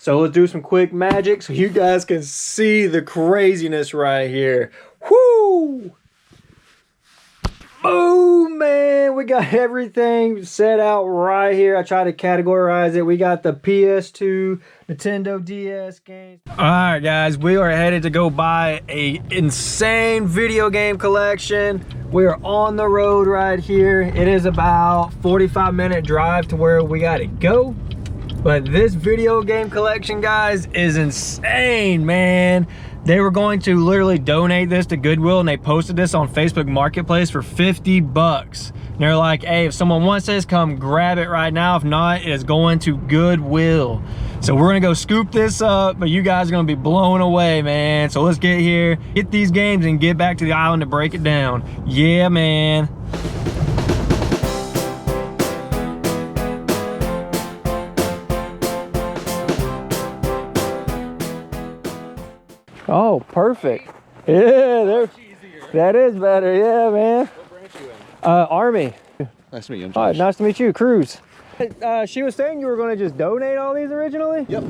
So let's do some quick magic so you guys can see the craziness right here. Whoo! Oh man, we got everything set out right here. I tried to categorize it. We got the PS2, Nintendo DS games. All right, guys, we are headed to go buy a insane video game collection. We are on the road right here. It is about 45-minute drive to where we gotta go. But this video game collection, guys, is insane, man. They were going to literally donate this to Goodwill, and they posted this on Facebook Marketplace for 50 bucks. And they're like, hey, if someone wants this, come grab it right now. If not, it is going to Goodwill. So we're gonna go scoop this up, but you guys are gonna be blown away, man. So let's get here, get these games, and get back to the island to break it down. Yeah, man. Oh, perfect. Yeah, that is better. Yeah, man. What branch are you in? Army. Nice to meet you. I'm All right, Josh. nice to meet you, Cruz. She was saying you were going to just donate all these originally? Yep.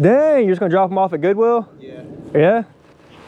Dang, you're just going to drop them off at Goodwill? Yeah. Yeah?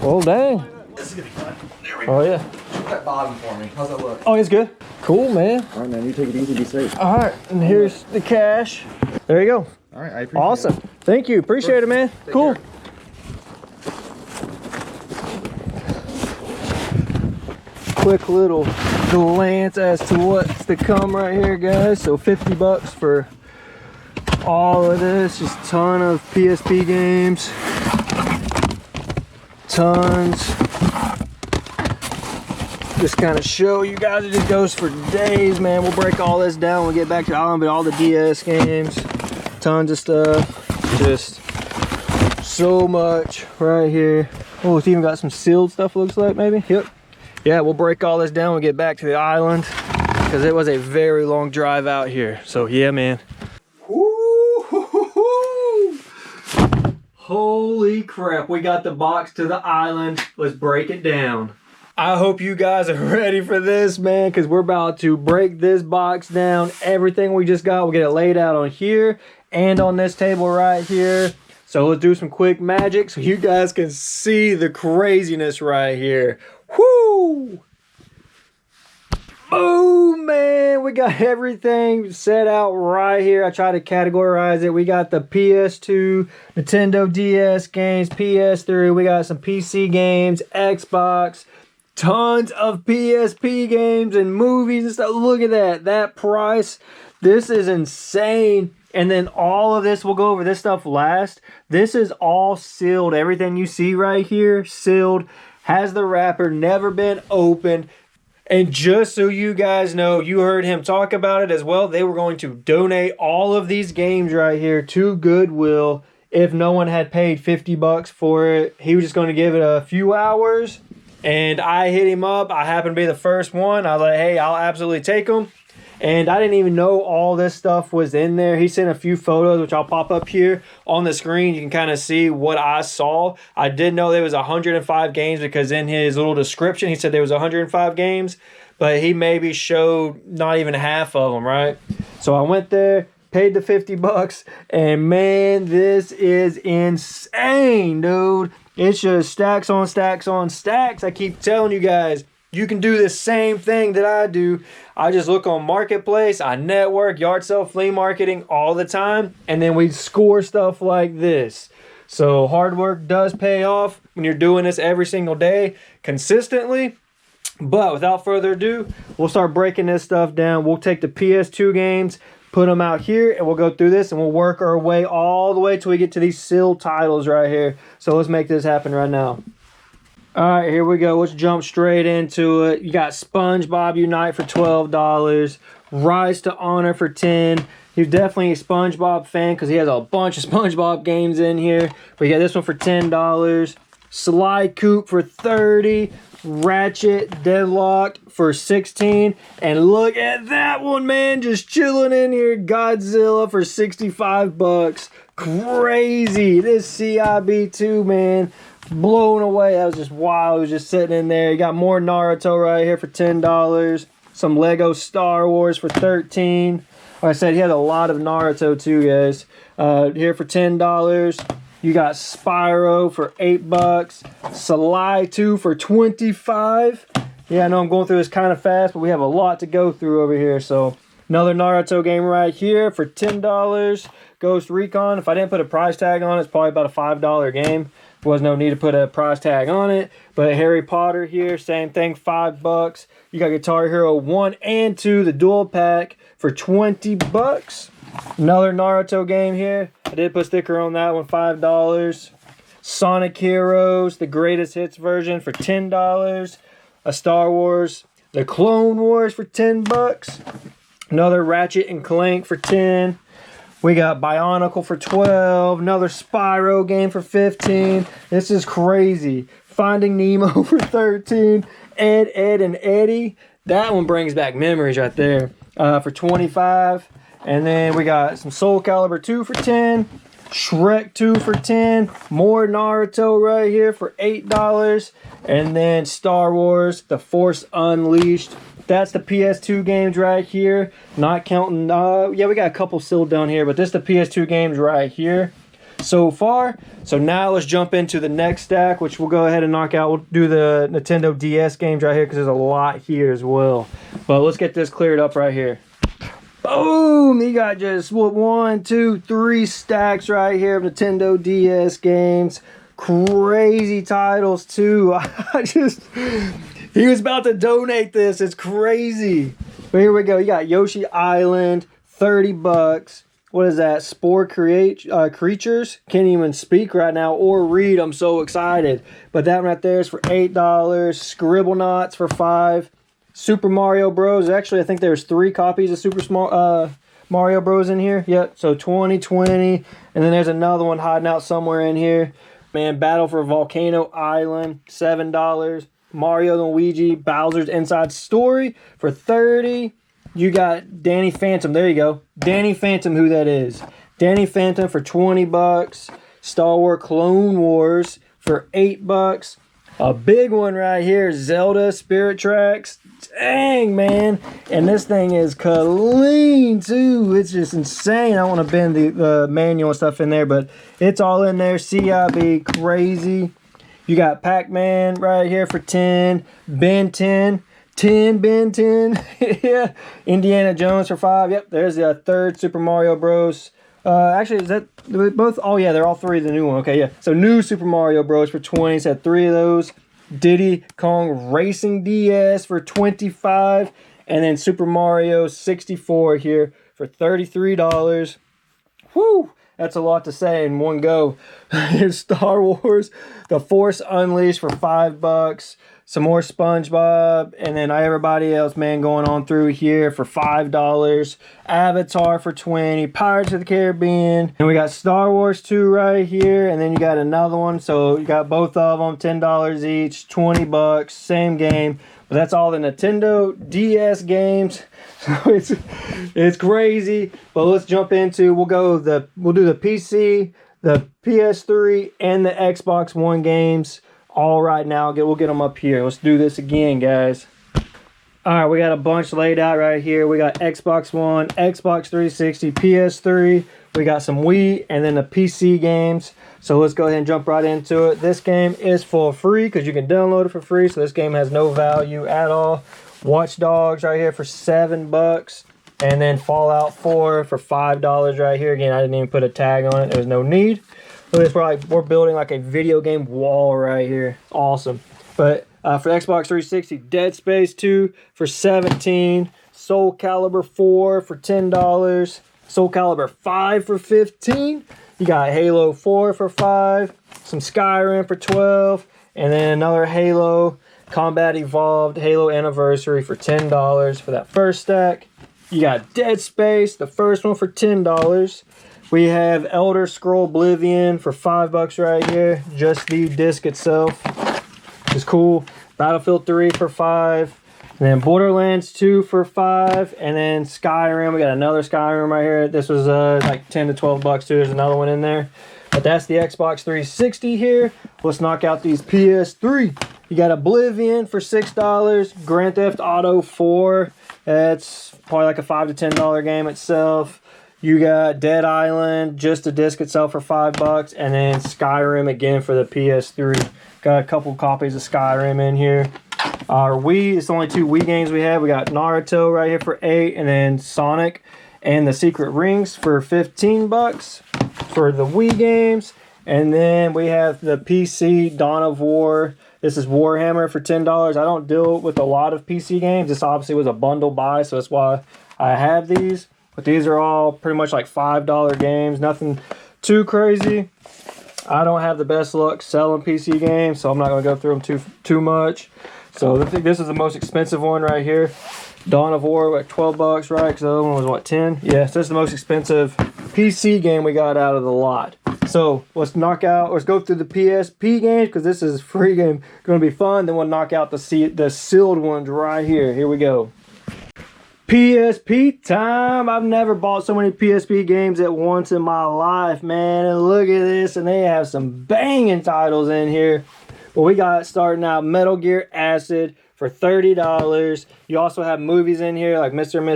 Well, dang. This is gonna be fun. There we go. Oh, yeah. Shoot that bottom for me. How's that look? Oh, it's good. Cool, man. All right, man. You take it easy. Be safe. All right, and here's the cash. There you go. All right, I appreciate Awesome. it. Thank you. Appreciate it, man. Take Cool. care. Quick little glance as to what's to come right here, guys. So 50 bucks for all of this. Just a ton of PSP games. Tons. Just kind of show you guys, it just goes for days, man. We'll break all this down when we get back to the island, but all the DS games, tons of stuff. Just so much right here. Oh, it's even got some sealed stuff, looks like, maybe. Yep. Yeah, we'll break all this down when we get back to the island because it was a very long drive out here. So yeah, man. Woo-hoo-hoo-hoo. Holy crap, we got the box to the island. Let's break it down. I hope you guys are ready for this, man, because we're about to break this box down. Everything we just got, we'll get it laid out on here and on this table right here. So let's do some quick magic so you guys can see the craziness right here. Whoo! Oh man, we got everything set out right here. I tried to categorize it. We got the PS2, Nintendo DS games, PS3. We got some PC games, Xbox, tons of PSP games and movies and stuff. Look at that. That price. This is insane. And then all of this, we'll go over this stuff last. This is all sealed. Everything you see right here, sealed. Has the wrapper, never been opened. And just so you guys know, you heard him talk about it as well. They were going to donate all of these games right here to Goodwill if no one had paid 50 bucks for it. He was just going to give it a few hours. And I hit him up. I happened to be the first one. I was like, hey, I'll absolutely take them. And I didn't even know all this stuff was in there. He sent a few photos, which I'll pop up here on the screen. You can kind of see what I saw. I did know there was 105 games because in his little description, he said there was 105 games. But he maybe showed not even half of them, right? So I went there, paid the 50 bucks. And man, this is insane, dude. It's just stacks on stacks on stacks. I keep telling you guys. You can do the same thing that I do. I just look on Marketplace, I network, yard sale, flea marketing all the time, and then we score stuff like this. So hard work does pay off when you're doing this every single day consistently. But without further ado, we'll start breaking this stuff down. We'll take the PS2 games, put them out here, and we'll go through this, and we'll work our way all the way till we get to these sealed titles right here. So let's make this happen right now. All right, here we go. Let's jump straight into it. You got SpongeBob Unite for $12. Rise to Honor for $10. He's definitely a SpongeBob fan because he has a bunch of SpongeBob games in here. We got this one for $10. Sly Coop for $30. Ratchet Deadlocked for $16. And look at that one, man. Just chilling in here. Godzilla for 65 bucks. Crazy. This CIB2, man. Blown away. That was just wild. It was just sitting in there. You got more Naruto right here for $10. Some Lego Star Wars for $13. Like I said, he had a lot of Naruto too, guys. Here for $10. You got Spyro for $8. Salai 2 for $25. Yeah, I know I'm going through this kind of fast, but we have a lot to go through over here. So another Naruto game right here for $10. Ghost Recon. If I didn't put a price tag on it, it's probably about a $5 game. There was no need to put a price tag on it. But Harry Potter here, same thing, $5. You got Guitar Hero 1 and 2, the dual pack for $20. Another Naruto game here. I did put a sticker on that one, $5. Sonic Heroes, the greatest hits version for $10. A Star Wars, the Clone Wars for $10. Another Ratchet and Clank for $10. We got Bionicle for $12. Another Spyro game for $15. This is crazy. Finding Nemo for $13. Ed, Ed, and Eddie. That one brings back memories right there. For $25. And then we got some Soul Calibur 2 for $10. Shrek 2 for $10. More Naruto right here for $8. And then Star Wars, The Force Unleashed. That's the PS2 games right here. Not counting, yeah, we got a couple sealed down here, but this is the PS2 games right here so far. So now let's jump into the next stack, which we'll go ahead and knock out. We'll do the Nintendo DS games right here because there's a lot here as well. But let's get this cleared up right here. Boom! You got just, what, 1, 2, 3 stacks right here of Nintendo DS games. Crazy titles too. He was about to donate this. It's crazy. But here we go. You got Yoshi Island, $30. What is that? Spore Creatures. Can't even speak right now or read. I'm so excited. But that one right there is for $8. Scribblenauts for $5. Super Mario Bros. Actually, I think there's 3 copies of Super Mario Bros. In here. Yep. So 2020. And then there's another one hiding out somewhere in here. Man, Battle for Volcano Island, $7. Mario and Luigi Bowser's Inside Story for $30. You got Danny Phantom. There you go. Danny Phantom, who that is. Danny Phantom for $20. Star Wars Clone Wars for $8. A big one right here, Zelda Spirit Tracks. Dang, man. And this thing is clean, too. It's just insane. I want to bend the manual and stuff in there, but it's all in there. CIB, crazy. You got Pac-Man right here for $10. Ben 10. Ben 10. Yeah. Indiana Jones for $5. Yep, there's the third Super Mario Bros. Actually, is that both? Oh, yeah, they're all 3 the new one. Okay, yeah. So new Super Mario Bros. For $20. So 3 of those. Diddy Kong Racing DS for $25. And then Super Mario 64 here for $33. Whew! That's a lot to say in one go. Here's Star Wars, The Force Unleashed for $5. Some more SpongeBob. And then everybody else, man, going on through here for $5. Avatar for $20. Pirates of the Caribbean. And we got Star Wars 2 right here. And then you got another one. So you got both of them, $10 each, $20. Same game. But that's all the Nintendo DS games. So it's crazy. But let's jump into, we'll do the PC, the PS3, and the Xbox One games all right now. We'll get them up here. Let's do this again, guys. All right, we got a bunch laid out right here. We got Xbox One, Xbox 360, PS3. We got some Wii, and then the PC games. So let's go ahead and jump right into it. This game is for free because you can download it for free. So this game has no value at all. Watch Dogs right here for $7. And then Fallout 4 for $5 right here. Again, I didn't even put a tag on it. There was no need. Look at this, we're building like a video game wall right here. Awesome. But for Xbox 360, Dead Space 2 for $17. Soul Calibur 4 for $10. Soul Calibur 5 for $15. You got Halo 4 for $5. Some Skyrim for $12. And then another Halo Combat Evolved Halo Anniversary for $10 for that first stack. You got Dead Space, the first one for $10. We have Elder Scroll Oblivion for $5 right here. Just the disc itself. It's cool. Battlefield 3 for $5. And then Borderlands 2 for $5. And then Skyrim. We got another Skyrim right here. This was like $10 to $12 too. There's another one in there. But that's the Xbox 360 here. Let's knock out these PS3. You got Oblivion for $6. Grand Theft Auto 4 It's probably like a $5 to $10 game itself. You got Dead Island, just the disc itself for $5, and then Skyrim again for the PS3. Got a couple copies of Skyrim in here. Our Wii, it's the only 2 Wii games we have. We got Naruto right here for $8, and then Sonic and the Secret Rings for $15 for the Wii games. And then we have the PC Dawn of War. This is Warhammer for $10. I don't deal with a lot of PC games. This obviously was a bundle buy, so that's why I have these. But these are all pretty much like $5 games. Nothing too crazy. I don't have the best luck selling PC games, so I'm not going to go through them too much. So I think this is the most expensive one right here. Dawn of War, like $12, right? Because the other one was, what, 10? Yeah, so this is the most expensive PC game we got out of the lot. So let's go through the PSP games, because this is a free game. Going to be fun. Then we'll knock out the sealed ones right here. Here we go. PSP time. I've never bought so many PSP games at once in my life, man. And look at this, and they have some banging titles in here. Well, we got starting out Metal Gear Acid for $30. You also have movies in here like Mr. and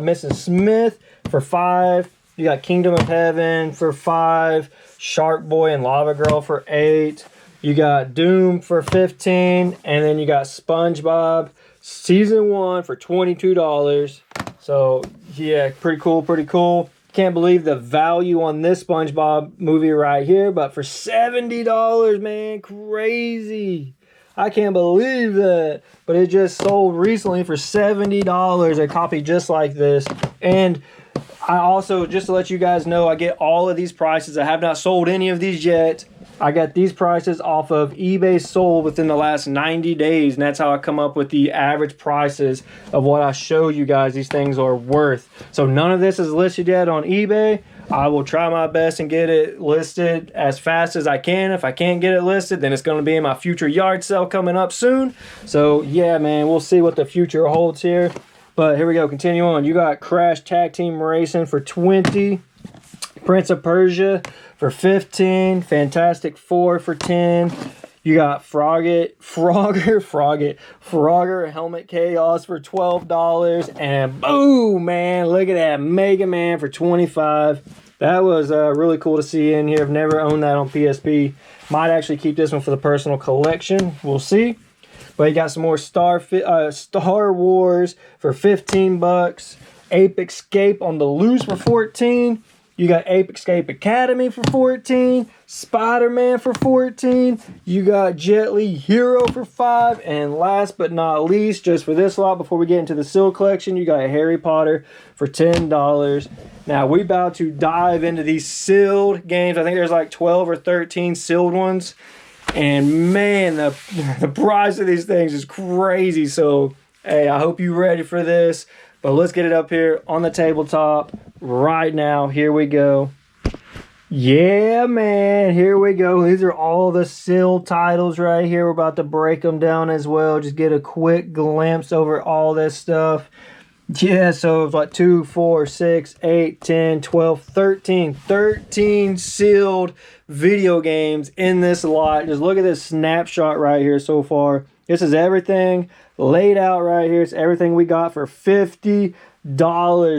Mrs. Smith for $5. You got Kingdom of Heaven for $5. Shark Boy and Lava Girl for $8. You got Doom for $15. And then you got SpongeBob Season 1 for $22. So, yeah, pretty cool. Can't believe the value on this SpongeBob movie right here. But for $70, man, crazy. I can't believe that. But it just sold recently for $70. A copy just like this. And I also, just to let you guys know, I get all of these prices. I have not sold any of these yet. I got these prices off of eBay sold within the last 90 days. And that's how I come up with the average prices of what I show you guys these things are worth. So none of this is listed yet on eBay. I will try my best and get it listed as fast as I can. If I can't get it listed, then it's going to be in my future yard sale coming up soon. So yeah, man, we'll see what the future holds here. But here we go, continue on. You got Crash Tag Team Racing for $20. Prince of Persia for $15. Fantastic Four for $10. You got Frogger Helmet Chaos for $12. And boom, man, look at that, Mega Man for $25. That was really cool to see in here. I've never owned that on PSP. Might actually keep this one for the personal collection. We'll see. But you got some more Star Wars for $15. Ape Escape on the Loose for $14. You got Ape Escape Academy for $14. Spider-Man for $14. You got Jet Li Hero for $5. And last but not least, just for this lot, before we get into the sealed collection, you got Harry Potter for $10. Now, we about to dive into these sealed games. I think there's like 12 or 13 sealed ones. And man, the price of these things is crazy. So, hey, I hope you're ready for this. But let's get it up here on the tabletop right now. Here we go. Yeah, man. Here we go. These are all the sealed titles right here. We're about to break them down as well. Just get a quick glimpse over all this stuff. Yeah, so it's like 2, 4, 6, 8, 10, 12, 13. 13 sealed video games in this lot. Just look at this snapshot right here so far. This is everything laid out right here. It's everything we got for $50,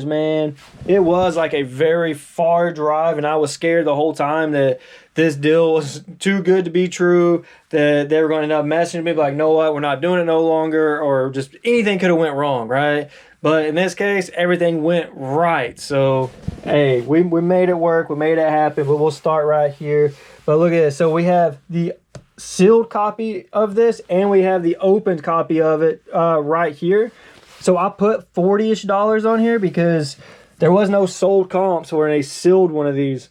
man. It was like a very far drive, and I was scared the whole time that this deal was too good to be true, that they were going to end up messaging me like, know what, we're not doing it no longer, or just anything could have went wrong, right? But in this case, everything went right. So, hey, we made it work. We made it happen. But we'll start right here. But look at this. So we have the sealed copy of this, and we have the opened copy of it right here. So I put $40-ish on here because there was no sold comps where they sealed one of these.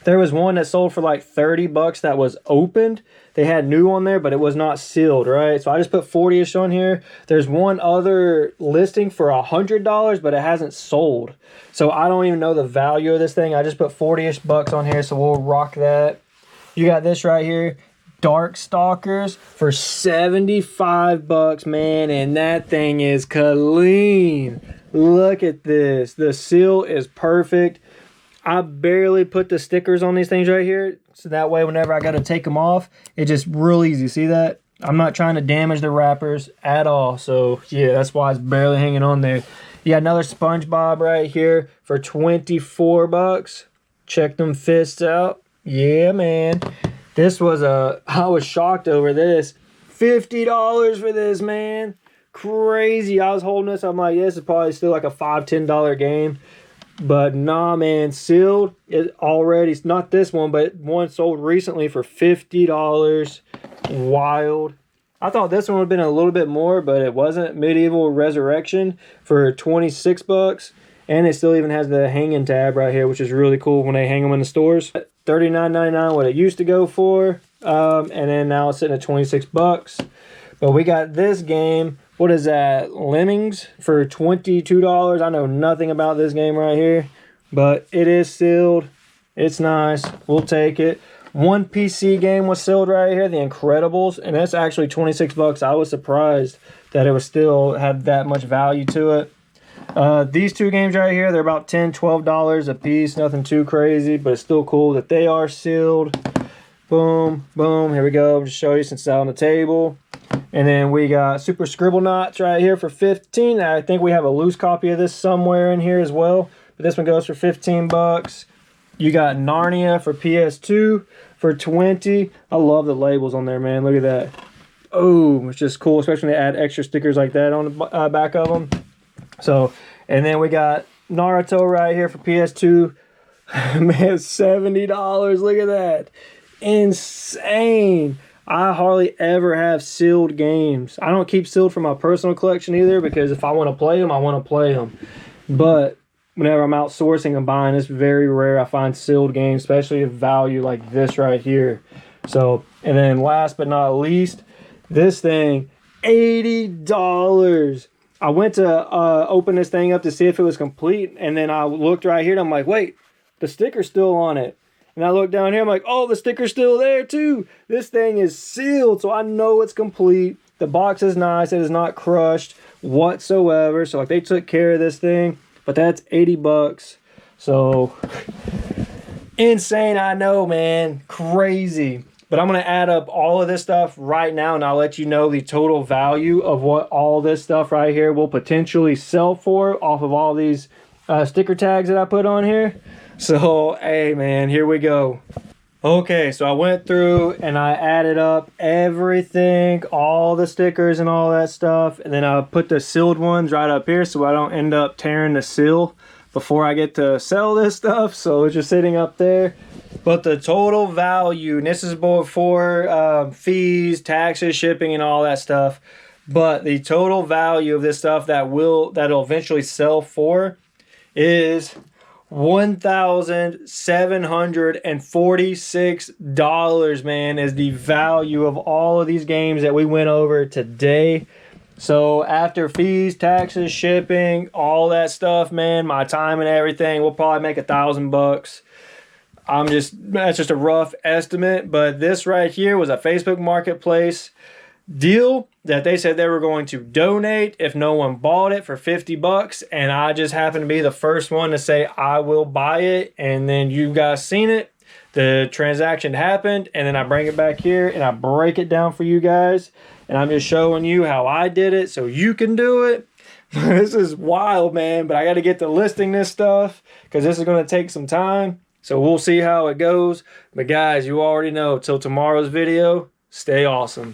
There was one that sold for like $30 that was opened. They had new on there, but it was not sealed, right? So I just put $40-ish on here. There's one other listing for $100, but it hasn't sold. So I don't even know the value of this thing. I just put $40-ish on here, so we'll rock that. You got this right here, Darkstalkers for $75, man, and that thing is clean. Look at this. The seal is perfect. I barely put the stickers on these things right here, so that way whenever I got to take them off, it's just real easy. See that? I'm not trying to damage the wrappers at all. So yeah, that's why it's barely hanging on there. You got another SpongeBob right here for 24 bucks. Check them fists out. Yeah, man. This was I was shocked over this. $50 for this, man. Crazy. I was holding this. I'm like, yeah, this is probably still like a $5, $10 game. But nah, man, sealed. It already, not this one, but one sold recently for $50. Wild. I thought this one would have been a little bit more, but it wasn't. Medieval Resurrection for 26 bucks. And it still even has the hanging tab right here, which is really cool when they hang them in the stores. $39.99 what it used to go for. And then now it's sitting at 26 bucks. But we got this game. What is that? Lemmings for $22. I know nothing about this game right here, but it is sealed. It's nice. We'll take it. One PC game was sealed right here, The Incredibles, and that's actually 26 bucks. I was surprised that it was still had that much value to it. These two games right here, they're about $10, $12 a piece. Nothing too crazy, but it's still cool that they are sealed. Boom, boom. Here we go. Just show you since it's out on the table. And then we got Super Scribble Knots right here for 15. I think we have a loose copy of this somewhere in here as well. But this one goes for 15 bucks. You got Narnia for PS2 for 20. I love the labels on there, man. Look at that. Oh, it's just cool, especially when they add extra stickers like that on the back of them. So, and then we got Naruto right here for PS2. Man, $70. Look at that. Insane. I hardly ever have sealed games. I don't keep sealed for my personal collection either, because if I want to play them, I want to play them. But whenever I'm outsourcing and buying, it's very rare I find sealed games, especially of value like this right here. So, and then last but not least, this thing, $80. I went to open this thing up to see if it was complete, and then I looked right here and I'm like, wait, the sticker's still on it. And I look down here, I'm like, oh, the sticker's still there too. This thing is sealed, so I know it's complete. The box is nice. It is not crushed whatsoever. So like, they took care of this thing. But that's 80 bucks. So insane, I know, man. Crazy. But I'm going to add up all of this stuff right now, and I'll let you know the total value of what all this stuff right here will potentially sell for off of all these sticker tags that I put on here. So, hey, man, here we go. Okay, so I went through and I added up everything, all the stickers and all that stuff. And then I put the sealed ones right up here so I don't end up tearing the seal before I get to sell this stuff. So it's just sitting up there. But the total value, and this is before fees, taxes, shipping, and all that stuff. But the total value of this stuff that'll eventually sell for is $1,746, man, is the value of all of these games that we went over today. So after fees, taxes, shipping, all that stuff, man, my time and everything, we'll probably make $1,000. That's just a rough estimate, but this right here was a Facebook Marketplace deal that they said they were going to donate if no one bought it for 50 bucks, and I just happened to be the first one to say I will buy it. And then you guys seen it, the transaction happened, and then I bring it back here and I break it down for you guys, and I'm just showing you how I did it so you can do it. This is wild, man, but I got to get to listing this stuff because this is going to take some time, so we'll see how it goes. But guys, you already know, till tomorrow's video, stay awesome.